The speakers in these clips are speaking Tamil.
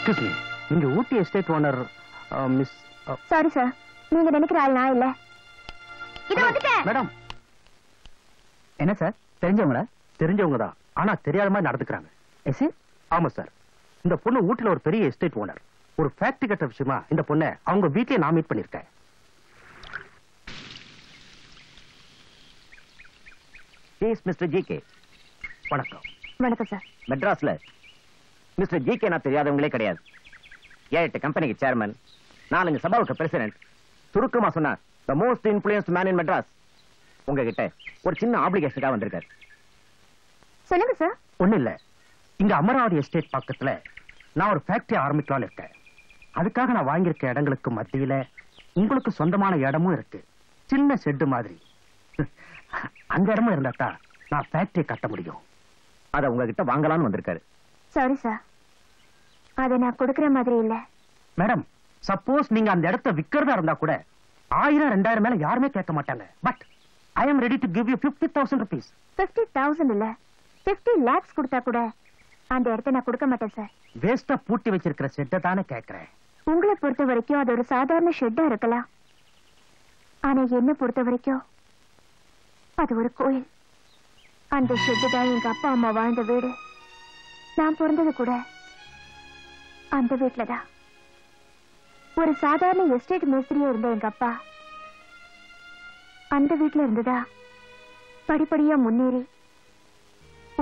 எக்ஸ்கியூஸ் மீ, நீங்க Ooty estate owner miss? Sorry sir, நீங்க நினைக்கிற ஆள் நான் இல்ல. இது வந்துட்டேன். மேடம். என்ன சார், தெரிஞ்சவங்களா? தெரிஞ்சவங்க தான், ஆனா தெரியாத மாதிரி நடந்துக்கிறாங்க. எஸ்? ஆமா சார், இந்த பொண்ணு ஊட்டில ஒரு பெரிய எஸ்டேட் ஓனர். ஒரு ஃபேக்டரி கட்ட விஷயமா இந்த பொண்ணை அவங்க வீட்லயே நான் மீட் பண்ணிருக்கேன். Mister GK. வணக்கம். வணக்கம் சார். மெட்ராஸ்ல மிஸ்டர் ஜிகே நான் தெரியாதவங்களே கிடையாது. 7 கம்பெனிக்கு சேர்மன், 4 சபாவுக்கு பிரசிடென்ட். சுருக்கமா சொன்னா the most influenced man in Madras. உங்ககிட்ட ஒரு சின்ன ஆப்ளிகேஷனுக்காக வந்திருக்காரு. சொல்லுங்க சார். ஒண்ணு இல்ல, இங்க அமராவதி எஸ்டேட் பக்கத்துல நான் ஒரு ஃபேக்டரி ஆரம்பிக்கலாம்னு இருக்கேன். அதுக்காக நான் வாங்கியிருக்க இடங்களுக்கு மத்தியில உங்களுக்கு சொந்தமான இடமும் இருக்கு, சின்ன ஷெட் மாதிரி. அந்த இடமும் இருந்தா நான் ஃபேக்டரி கட்ட முடியும். அத உங்ககிட்ட வாங்கலாம்னு வந்திருக்காரு. சாரி சார், அதை நான் கொடுக்கிற மாதிரி இல்ல. மேடம், சப்போஸ் நீங்க அந்த இடத்தை விக்கிறதா இருந்தா கூட 1000-2000 மேல யாருமே கேட்க மாட்டாங்க. But I am ready to give you 50,000 rupees. 50,000 இல்ல, 50 lakhs கொடுத்தா கூட அந்த இடத்தை நான் கொடுக்க மாட்டேன் சார். வேஸ்டா பூட்டி வச்சிருக்கிற ஷெட்டை தானே கேட்கிறேன். உங்களை பொறுத்த வரைக்கும் அது ஒரு சாதாரண ஷெட்டா இருக்கலாம், ஆனா என்ன பொறுத்த வரைக்கும் அது ஒரு கோயில். அந்த ஷெட்டு தான் எங்க அப்பா அம்மா வாழ்ந்த வீடு. நான் பிறந்தது கூட அந்த வீட்டுலதான். ஒரு சாதாரண எஸ்டேட் மேஸ்திரியா இருந்த எங்க அப்பா அந்த வீட்டுல இருந்ததா படிப்படியா முன்னேறி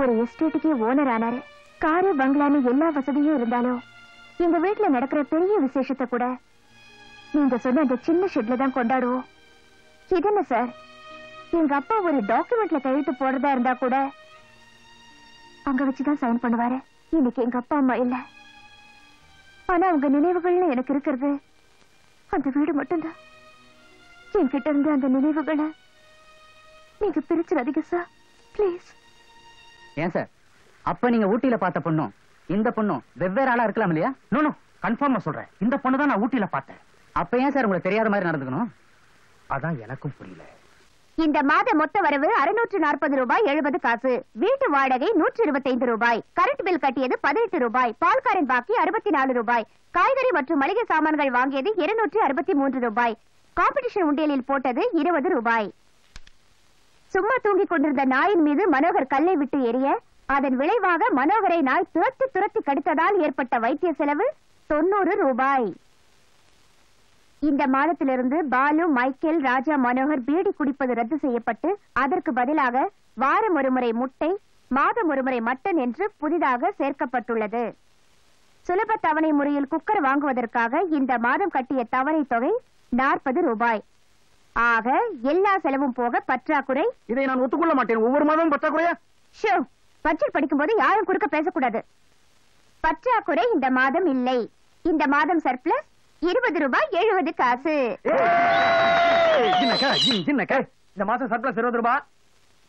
ஒரு எஸ்டேட்டுக்கே ஓனர் ஆனாரு. காரு பங்களான்னு எல்லா வசதியும் இருந்தாலும் எங்க வீட்டுல நடக்கிற பெரிய விசேஷத்தை கூட நீங்க சொன்ன அந்த சின்ன ஷெட்ல தான் கொண்டாடுவோம். இது என்ன சார், எங்க அப்பா ஒரு டாக்குமெண்ட்ல கையெழுத்து போடுறதா இருந்தா கூட அங்க வச்சுதான் சைன் பண்ணுவாரு. இன்னைக்கு எங்க அப்பா அம்மா இல்ல, ஆனா அவங்க நினைவுகள்னு எனக்கு இருக்கிறது அந்த வீடு மட்டும்தான். என்கிட்ட இருந்து அந்த நினைவுகளை நீங்க பிரிச்சிடாதீங்க சார், பிளீஸ். ஏன் சார், அப்ப நீங்க ஊட்டியில பார்த்த பொண்ணும் இந்த பொண்ணும் வெவ்வேறு ஆளா இருக்கலாம் இல்லையா? நோ, கன்ஃபார்மா சொல்றேன், இந்த பொண்ணு தான் நான் ஊட்டியில பார்த்தேன். அப்ப ஏன் சார் உங்களுக்கு தெரியாத மாதிரி நடந்துக்கணும்? அதான் எனக்கும் புரியல. இந்த மாத மொத்த வரவு 640 ரூபாய் 70 காசு. வீட்டு வாடகை 125 ரூபாய். கரண்ட் பில் கட்டியது 18 ரூபாய். பால்காரன் பாக்கி 64 ரூபாய். காய்கறி மற்றும் மளிகை சாமான்கள் வாங்கியது 263 ரூபாய். காம்படிஷன் உண்டியலில் போட்டது 20 ரூபாய். சும்மா தூங்கிக் கொண்டிருந்த நாயின் மீது மனோகர் கல்லை விட்டு எறிய அதன் விளைவாக மனோகரை நாய் துரத்தி துரத்தி கடித்ததால் ஏற்பட்ட வைத்திய செலவு 90 ரூபாய். இந்த மாதத்திலிருந்து பாலு, மைக்கேல், ராஜா, மனோகர் பீடி குடிப்பது ரத்து செய்யப்பட்டு அதற்கு பதிலாக வாரம் ஒருமுறை முட்டை, மாதம் ஒருமுறை மட்டன் என்று புதிதாக சேர்க்கப்பட்டுள்ளது. சுலப தவணை முறையில் குக்கர் வாங்குவதற்காக இந்த மாதம் கட்டிய தவணை தொகை 40 ரூபாய். ஆக எல்லா செலவும் போக பற்றாக்குறை. இதை நான் ஒத்துக்கொள்ள மாட்டேன். ஒவ்வொரு மாதமும் பற்றாக்குறையா? பட்ஜெட் படிக்கும் போது யாரும் குறுக்க பேசக்கூடாது. பற்றாக்குறை இந்த மாதம் இல்லை. இந்த மாதம் சர்ப்ளஸ் 20 ரூபாய் 70 காசு. இந்த மாசம் சர்ப்ளஸ் 20 ரூபாய்.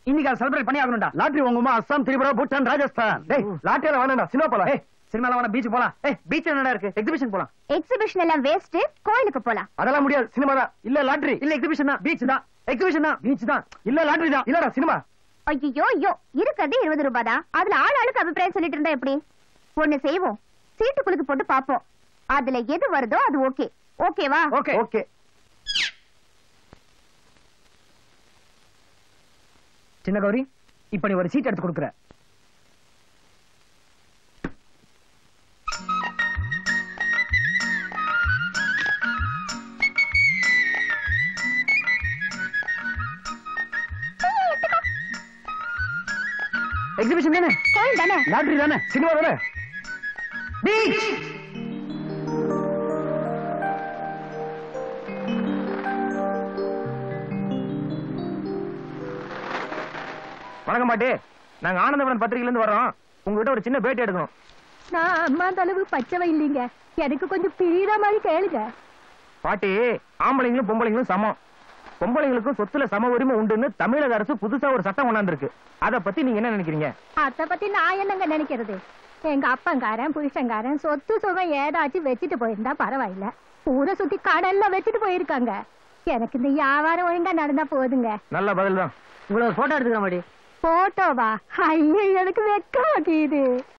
இன்னைக்கு அதை செலிப்ரேட் பண்ணி ஆகணும்டா. லாட்டரி வாங்குமா? அஸ்ஸாம், திரிபுரா, பூட்டான், ராஜஸ்தான். லாட்டரியில வேணாம், சினிமா போலாம். சினிமால வேணா, பீச் போலாம். பீச் என்னடா இருக்கு? எக்ஸிபிஷன் போலாம். எக்ஸிபிஷன் எல்லாம் வேஸ்ட், கோயிலுக்கு போலாம். அதெல்லாம் முடியாது, சினிமா தான். இல்ல லாட்டரி, இல்ல எக்ஸிபிஷன் தான். பீச் தான். எக்ஸிபிஷன் தான். பீச் தான். இல்ல லாட்டரி தான். இல்லடா சினிமா. ஐயோ இருக்கிறது 20 ரூபாய் தான். அதுல ஆளுக்கு அபிப்பிராயம் சொல்லிட்டு இருந்தா எப்படி? ஒண்ணு செய்வோம், சீட்டு குலுக்கு போட்டு பாப்போம். அதுல எது வருதோ அது ஓகே. ஓகேவா? ஓகே. சின்ன கௌரி, இப்ப நீ ஒரு சீட் எடுத்து கொடுக்குற. எக்ஸிபிஷன் தானே? கோயில் தானே? லாட்டரி தானே? சினிமா தானே? பீச். வணக்கம் பாட்டி, நாங்க ஆனந்தபுரம் பத்திரிகையில இருந்து வரோம். உங்ககிட்ட ஒரு சின்ன பேட்டி எடுக்கணும். நான் அம்மா தளவு பச்சை இல்லைங்க, எனக்கு கொஞ்சம் பிரியிற மாதிரி கேளுங்க. பாட்டி, ஆம்பளைங்களும் பொம்பளைங்களும் சமம். பொம்பளைங்களுக்கும் சொத்துல சம உரிமை உண்டுன்னு தமிழக அரசு புதுசா ஒரு சட்டம் கொண்டாந்துருக்கு. அத பத்தி நீங்க என்ன நினைக்கிறீங்க? அத பத்தி நான் என்னங்க நினைக்கிறது? எங்க அப்பங்காரன் புருஷங்காரன் சொத்து சுகம் ஏதாச்சும் வச்சுட்டு போயிருந்தா பரவாயில்ல. ஊரை சுத்தி கடல்ல வச்சுட்டு போயிருக்காங்க. எனக்கு இந்த வியாபாரம் ஒழுங்கா நடந்தா போதுங்க. நல்ல பதில் தான். உங்களை போட்டோ எடுத்துக்கிற மாதிரி. போட்டோவா? ஐயோ, எனக்கு வெக்க மாட்டேங்குது.